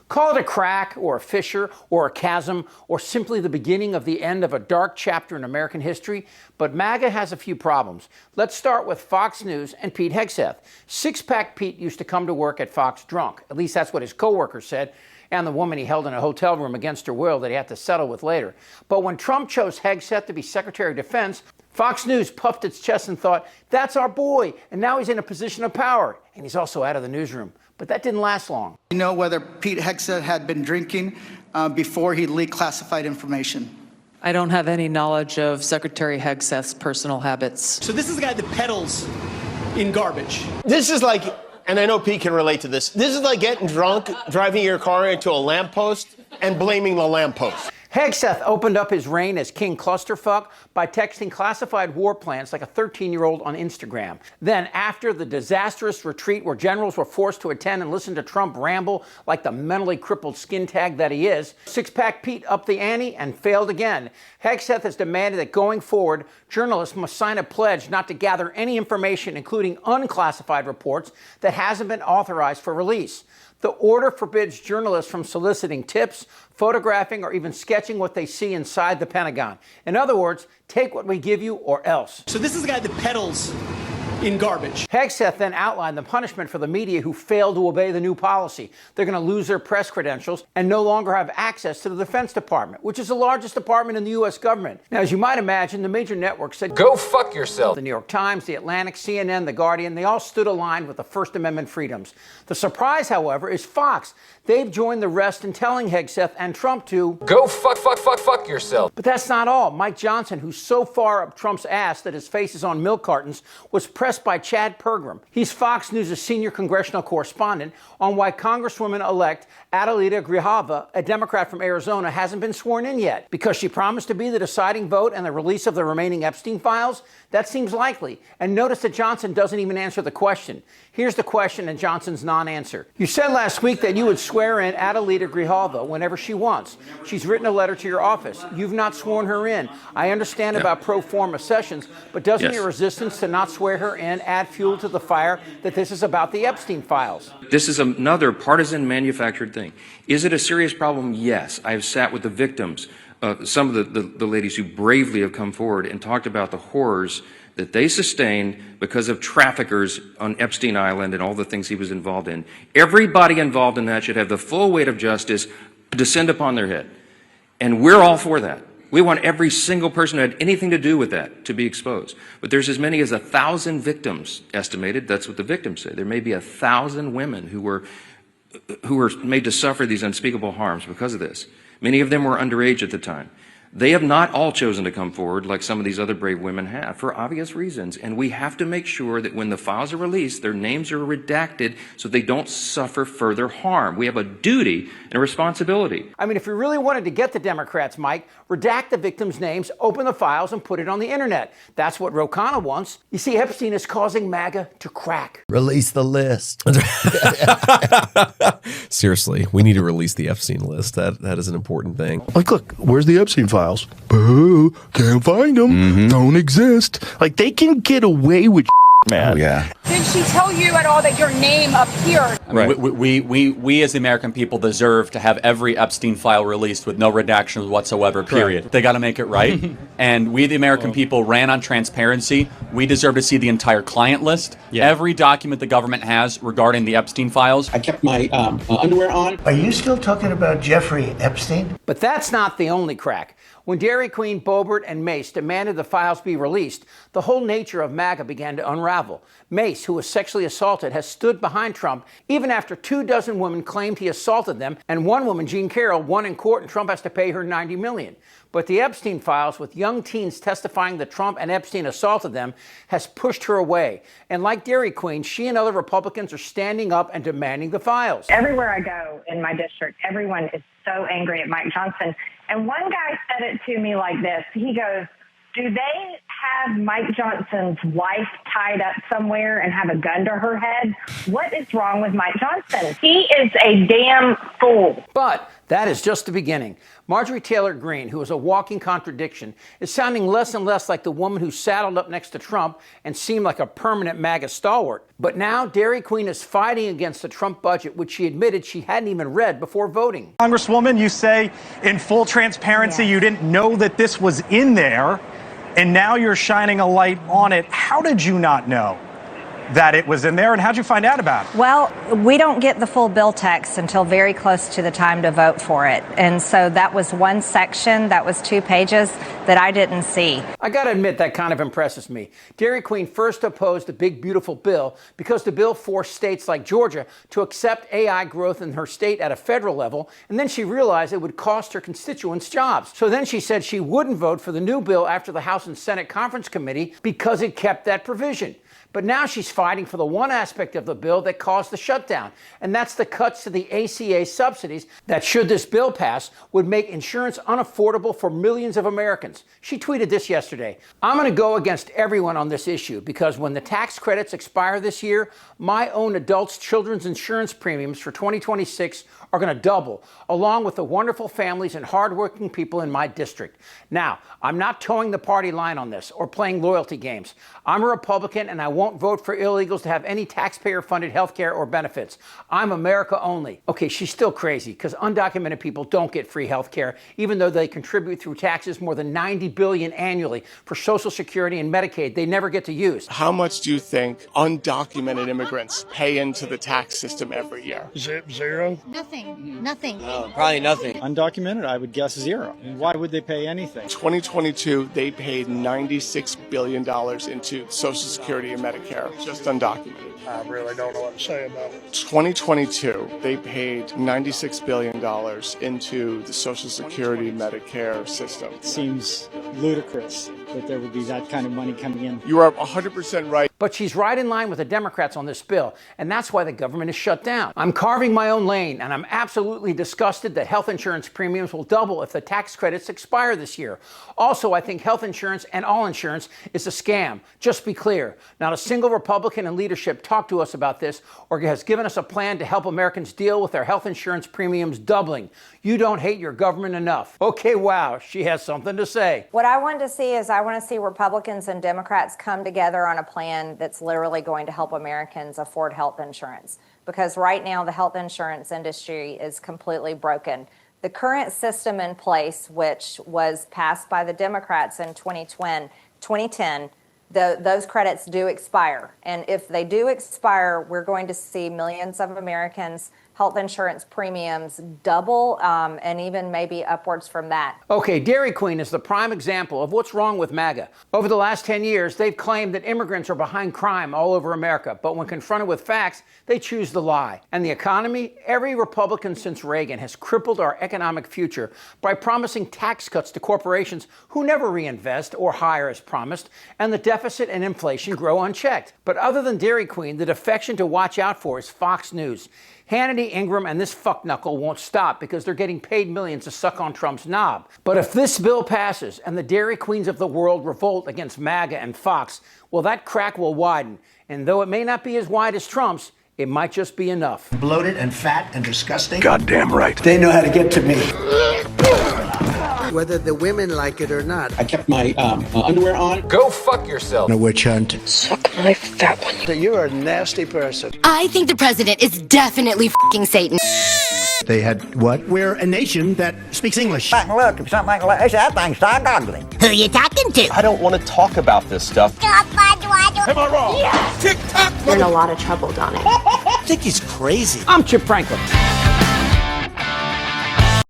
Call it a crack or a fissure or a chasm or simply the beginning of the end of a dark chapter in American history, but MAGA has a few problems. Let's start with Fox News and Pete Hegseth. Six-pack Pete used to come to work at Fox drunk. At least that's what his coworkers said, and the woman he held in a hotel room against her will that he had to settle with later. But when Trump chose Hegseth to be Secretary of Defense, Fox News puffed its chest and thought, that's our boy, and now he's in a position of power. And he's also out of the newsroom. But that didn't last long. You know whether Pete Hegseth had been drinking before he leaked classified information? I don't have any knowledge of Secretary Hegseth's personal habits. So this is the guy that peddles in garbage. This is like, and I know Pete can relate to this, this is like getting drunk, driving your car into a lamppost, and blaming the lamppost. Hegseth opened up his reign as King Clusterfuck by texting classified war plans like a 13-year-old on Instagram. Then, after the disastrous retreat where generals were forced to attend and listen to Trump ramble like the mentally crippled skin tag that he is, Six-Pack Pete upped the ante and failed again. Hegseth has demanded that going forward, journalists must sign a pledge not to gather any information, including unclassified reports, that hasn't been authorized for release. The order forbids journalists from soliciting tips, photographing, or even sketching what they see inside the Pentagon. In other words, take what we give you or else. So this is the guy that peddles in garbage. Hegseth then outlined the punishment for the media who failed to obey the new policy. They're going to lose their press credentials and no longer have access to the Defense Department, which is the largest department in the U.S. government. Now, as you might imagine, the major networks said, go fuck yourself. The New York Times, The Atlantic, CNN, The Guardian, they all stood aligned with the First Amendment freedoms. The surprise, however, is Fox. They've joined the rest in telling Hegseth and Trump to go fuck yourself. But that's not all. Mike Johnson, who's so far up Trump's ass that his face is on milk cartons, was pressed by Chad Pergram. He's Fox News' senior congressional correspondent on why Congresswoman-elect Adelita Grijalva, a Democrat from Arizona, hasn't been sworn in yet. Because she promised to be the deciding vote and the release of the remaining Epstein files? That seems likely. And notice that Johnson doesn't even answer the question. Here's the question and Johnson's non-answer. You said last week that you would swear in Adelita Grijalva whenever she wants. She's written a letter to your office. You've not sworn her in. I understand about pro forma sessions, but doesn't your resistance to not swear her in add fuel to the fire that this is about the Epstein files? This is another partisan manufactured thing. Is it a serious problem? Yes. I have sat with the victims, some of the ladies who bravely have come forward and talked about the horrors that they sustained because of traffickers on Epstein Island and all the things he was involved in. Everybody involved in that should have the full weight of justice descend upon their head. And we're all for that. We want every single person who had anything to do with that to be exposed. But there's as many as 1,000 victims estimated. That's what the victims say. There may be 1,000 women who were made to suffer these unspeakable harms because of this. Many of them were underage at the time. They have not all chosen to come forward like some of these other brave women have for obvious reasons. And we have to make sure that when the files are released, their names are redacted so they don't suffer further harm. We have a duty and a responsibility. I mean, if you really wanted to get the Democrats, Mike, redact the victims' names, open the files, and put it on the internet. That's what Ro Khanna wants. You see, Epstein is causing MAGA to crack. Release the list. Seriously, we need to release the Epstein list. That is an important thing. Like, look, where's the Epstein files? Boo, can't find them. Don't exist. Like, they can get away with man. Oh, yeah. Did she tell you at all that your name appeared? I mean, we as the American people deserve to have every Epstein file released with no redactions whatsoever, period. Correct. They got to make it right. And we, the American people, ran on transparency. We deserve to see the entire client list, every document the government has regarding the Epstein files. I kept my underwear on. Are you still talking about Jeffrey Epstein? But that's not the only crack. When Dairy Queen, Boebert, and Mace demanded the files be released, the whole nature of MAGA began to unravel. Mace, who was sexually assaulted, has stood behind Trump even after 24 women claimed he assaulted them, and one woman, Jean Carroll, won in court and Trump has to pay her $90 million. But the Epstein files, with young teens testifying that Trump and Epstein assaulted them, has pushed her away. And like Dairy Queen, she and other Republicans are standing up and demanding the files. Everywhere I go in my district, everyone is so angry at Mike Johnson. And one guy said it to me like this. He goes, do they have Mike Johnson's wife tied up somewhere and have a gun to her head? What is wrong with Mike Johnson? He is a damn fool. But that is just the beginning. Marjorie Taylor Greene, who is a walking contradiction, is sounding less and less like the woman who saddled up next to Trump and seemed like a permanent MAGA stalwart. But now Dairy Queen is fighting against the Trump budget, which she admitted she hadn't even read before voting. Congresswoman, you say in full transparency you didn't know that this was in there, and now you're shining a light on it. How did you not know that it was in there, and how'd you find out about it? Well, we don't get the full bill text until very close to the time to vote for it. And so that was one section, that was 2 pages that I didn't see. I gotta admit, that kind of impresses me. Dairy Queen first opposed the big, beautiful bill because the bill forced states like Georgia to accept AI growth in her state at a federal level, and then she realized it would cost her constituents jobs. So then she said she wouldn't vote for the new bill after the House and Senate Conference Committee because it kept that provision. But now she's fighting for the one aspect of the bill that caused the shutdown, and that's the cuts to the ACA subsidies that, should this bill pass, would make insurance unaffordable for millions of Americans. She tweeted this yesterday: "I'm going to go against everyone on this issue because when the tax credits expire this year, my own adults' children's insurance premiums for 2026 are going to double, along with the wonderful families and hardworking people in my district." Now, I'm not towing the party line on this or playing loyalty games. I'm a Republican, and I won't vote for illegals to have any taxpayer-funded health care or benefits. I'm America only. Okay, she's still crazy because undocumented people don't get free health care, even though they contribute through taxes more than $90 billion annually for Social Security and Medicaid they never get to use. How much do you think undocumented immigrants pay into the tax system every year? Zero? Nothing. Probably nothing. Undocumented, I would guess zero. And why would they pay anything? 2022, they paid $96 billion into Social Security and Medicare, just undocumented. I really don't know what to say about it. 2022, they paid $96 billion into the Social Security Medicare system. It seems ludicrous that there would be that kind of money coming in. You are 100% right. But she's right in line with the Democrats on this bill, and that's why the government is shut down. I'm carving my own lane, and I'm absolutely disgusted that health insurance premiums will double if the tax credits expire this year. Also, I think health insurance and all insurance is a scam. Just be clear, not a single Republican in leadership talked to us about this or has given us a plan to help Americans deal with their health insurance premiums doubling. You don't hate your government enough. Okay, wow, she has something to say. What I want to see is I want to see Republicans and Democrats come together on a plan that's literally going to help Americans afford health insurance. Because right now the health insurance industry is completely broken. The current system in place, which was passed by the Democrats in 2010, those credits do expire. And if they do expire, we're going to see millions of Americans' health insurance premiums double and even maybe upwards from that. Okay, Dairy Queen is the prime example of what's wrong with MAGA. Over the last 10 years, they've claimed that immigrants are behind crime all over America, but when confronted with facts, they choose to lie. And the economy? Every Republican since Reagan has crippled our economic future by promising tax cuts to corporations who never reinvest or hire as promised, and the deficit and inflation grow unchecked. But other than Dairy Queen, the defection to watch out for is Fox News. Hannity, Ingram, and this fuckknuckle won't stop because they're getting paid millions to suck on Trump's knob. But if this bill passes and the Dairy Queens of the world revolt against MAGA and Fox, well, that crack will widen. And though it may not be as wide as Trump's, it might just be enough. Bloated and fat and disgusting. Goddamn right. They know how to get to me. Whether the women like it or not. I kept my underwear on. Go fuck yourself. A witch hunt. Suck my fat one. You're a nasty person. I think the president is definitely f***ing Satan. They had what? We're a nation that speaks English. Look, if something like that thing's so ugly. Who you talking to? I don't want to talk about this stuff. Am I wrong? Yes. TikTok. You're in a lot of trouble, Donnie. I think he's crazy. I'm Chip Franklin.